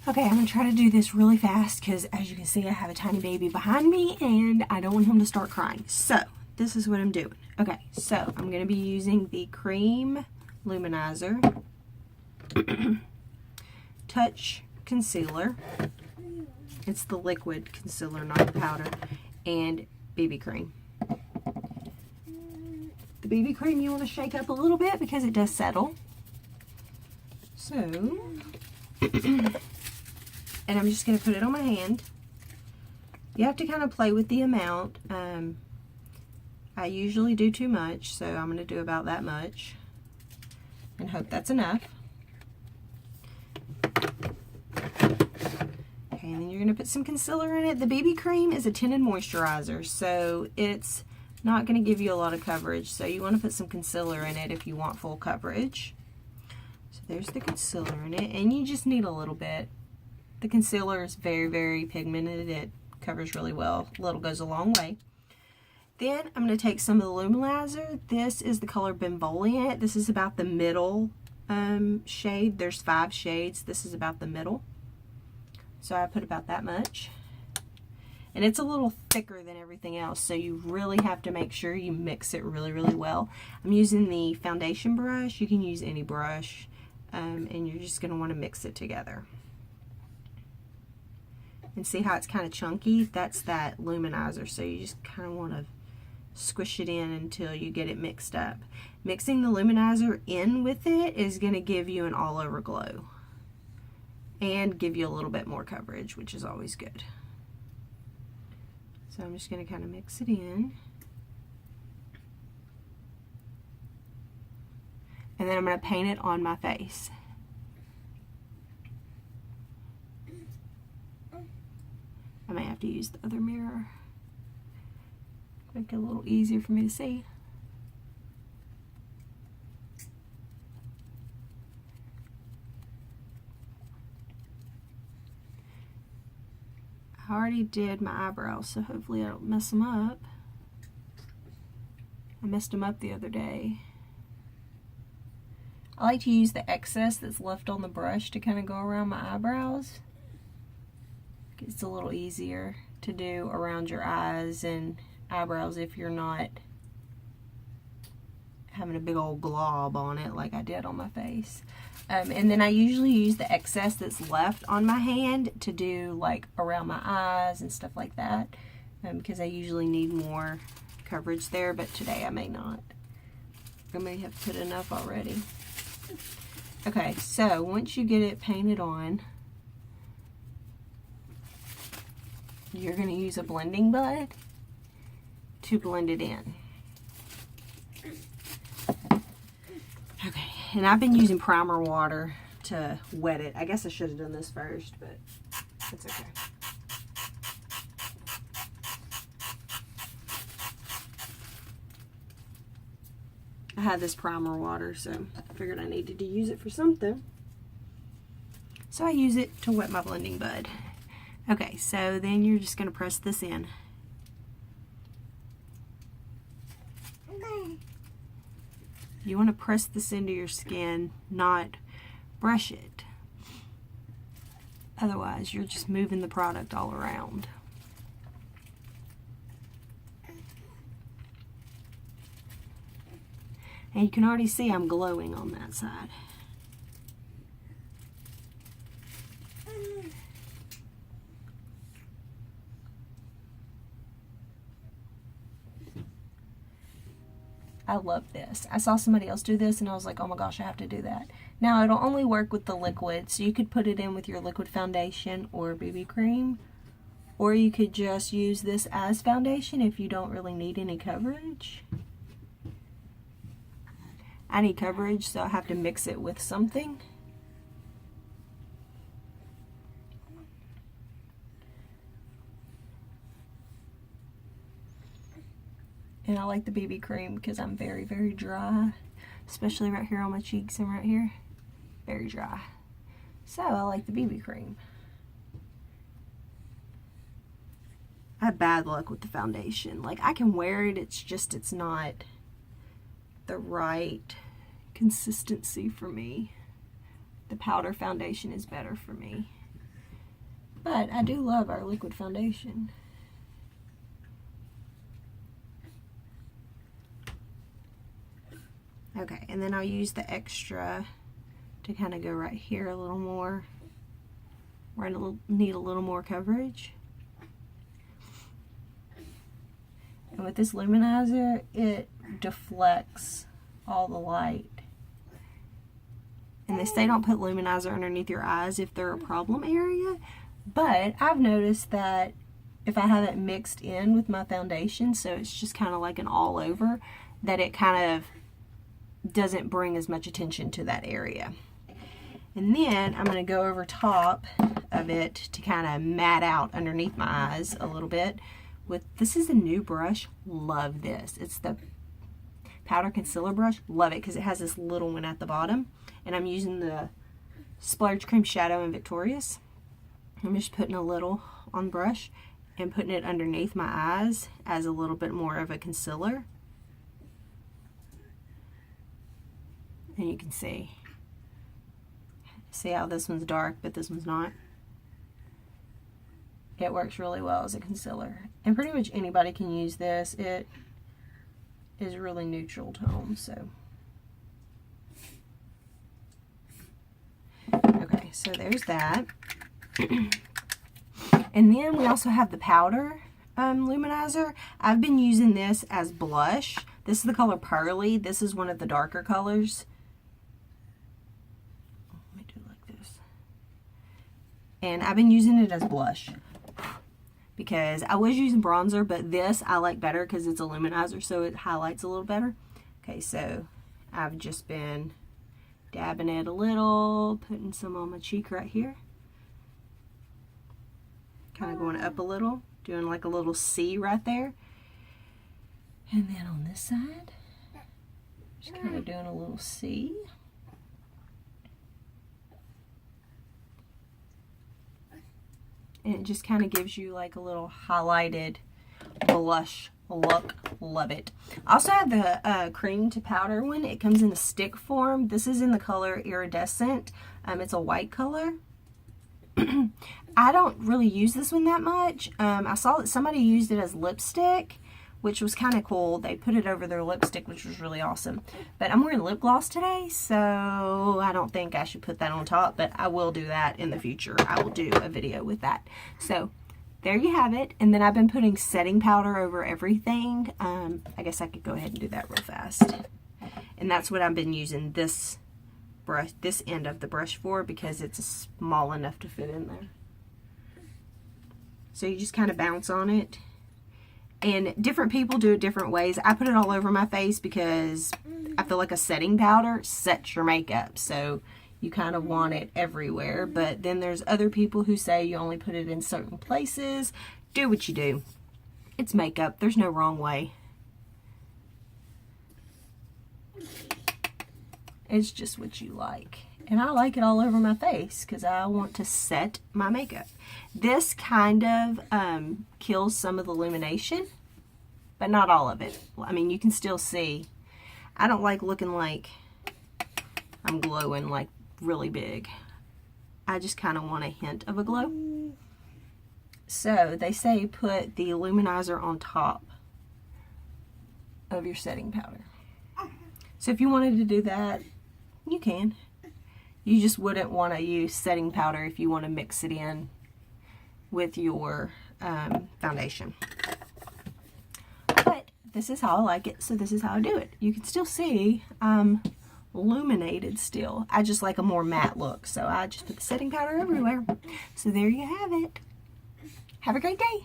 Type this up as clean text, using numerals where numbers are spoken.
Okay, I'm going to try to do this really fast because, as you can see, I have a tiny baby behind me and I don't want him to start crying. So, this is what I'm doing. Okay, so I'm going to be using the Cream Luminizer Touch Concealer. It's the liquid concealer, not the powder, and BB cream. The BB cream you want to shake up a little bit because it does settle. So, and I'm just going to put it on my hand. You have to kind of play with the amount. I usually do too much, so I'm going to do about that much and hope that's enough. Okay, and then you're going to put some concealer in it. The BB cream is a tinted moisturizer, so it's not going to give you a lot of coverage, so you want to put some concealer in it if you want full coverage. So there's the concealer in it, and you just need a little bit. The concealer is very, very pigmented. It covers really well. A little goes a long way. Then I'm going to take some of the Luminizer. This is the color Benvolient. This is about the middle shade. There's 5 shades. This is about the middle. So I put about that much. And it's a little thicker than everything else, so you really have to make sure you mix it really, really well. I'm using the foundation brush. You can use any brush, and you're just going to want to mix it together. And see how it's kind of chunky? That's that Luminizer, so you just kind of want to squish it in until you get it mixed up. Mixing the Luminizer in with it is going to give you an all-over glow and give you a little bit more coverage, which is always good. So I'm just going to kind of mix it in. And then I'm going to paint it on my face. I may have to use the other mirror. Make it a little easier for me to see. I already did my eyebrows, so hopefully I don't mess them up. I messed them up the other day. I like to use the excess that's left on the brush to kind of go around my eyebrows. It's a little easier to do around your eyes and eyebrows if you're not having a big old glob on it like I did on my face. And then I usually use the excess that's left on my hand to do like around my eyes and stuff like that, because I usually need more coverage there, but today I may not. I may have put enough already. Okay, so once you get it painted on, you're going to use a blending bud to blend it in. Okay, and I've been using primer water to wet it. I guess I should have done this first, but it's okay. I had this primer water, so I figured I needed to use it for something. So I use it to wet my blending bud. Okay, so then you're just going to press this in. You want to press this into your skin, not brush it. Otherwise, you're just moving the product all around. And you can already see I'm glowing on that side. I love this. I saw somebody else do this and I was like, oh my gosh, I have to do that. Now it'll only work with the liquid, so you could put it in with your liquid foundation or BB cream, or you could just use this as foundation if you don't really need any coverage. I need coverage, so I have to mix it with something. And I like the BB cream because I'm very, very dry, especially right here on my cheeks and right here. Very dry. So I like the BB cream. I have bad luck with the foundation. Like, I can wear it, it's just, it's not the right consistency for me. The powder foundation is better for me. But I do love our liquid foundation. Okay, and then I'll use the extra to kind of go right here a little more, where I need a little more coverage. And with this luminizer, it deflects all the light. And they say don't put luminizer underneath your eyes if they're a problem area, but I've noticed that if I have it mixed in with my foundation, so it's just kind of like an all over, that it kind of doesn't bring as much attention to that area. And then I'm going to go over top of it to kind of mat out underneath my eyes a little bit. This is a new brush. Love this. It's the powder concealer brush. Love it because it has this little one at the bottom. And I'm using the Splurge Cream Shadow in Victorious. I'm just putting a little on brush and putting it underneath my eyes as a little bit more of a concealer. And you can see how this one's dark, but this one's not. It works really well as a concealer. And pretty much anybody can use this. It is really neutral tone, so. Okay, so there's that. And then we also have the powder luminizer. I've been using this as blush. This is the color Pearly. This is one of the darker colors. Let me do it like this. And I've been using it as blush because I was using bronzer, but this I like better because it's a luminizer, so it highlights a little better. Okay, so I've just been dabbing it a little, putting some on my cheek right here. Kind of going up a little, doing like a little C right there. And then on this side, just kind of doing a little C. And it just kind of gives you like a little highlighted blush look. Love it. I also have the cream to powder one. It comes in a stick form. This is in the color Iridescent. It's a white color. I don't really use this one that much. I saw that somebody used it as lipstick, which was kind of cool. They put it over their lipstick, which was really awesome. But I'm wearing lip gloss today, so I don't think I should put that on top, but I will do that in the future. I will do a video with that. So there you have it. And then I've been putting setting powder over everything. I guess I could go ahead and do that real fast. And that's what I've been using this brush, this end of the brush for, because it's small enough to fit in there. So you just kind of bounce on it. And different people do it different ways. I put it all over my face because I feel like a setting powder sets your makeup. So you kind of want it everywhere. But then there's other people who say you only put it in certain places. Do what you do. It's makeup. There's no wrong way. It's just what you like. And I like it all over my face because I want to set my makeup. This kind of kills some of the illumination, but not all of it. I mean, you can still see. I don't like looking like I'm glowing like really big. I just kind of want a hint of a glow. So they say put the luminizer on top of your setting powder. So if you wanted to do that, you can. You just wouldn't want to use setting powder if you want to mix it in with your foundation. But this is how I like it, so this is how I do it. You can still see I'm illuminated still. I just like a more matte look, so I just put the setting powder everywhere. So there you have it. Have a great day.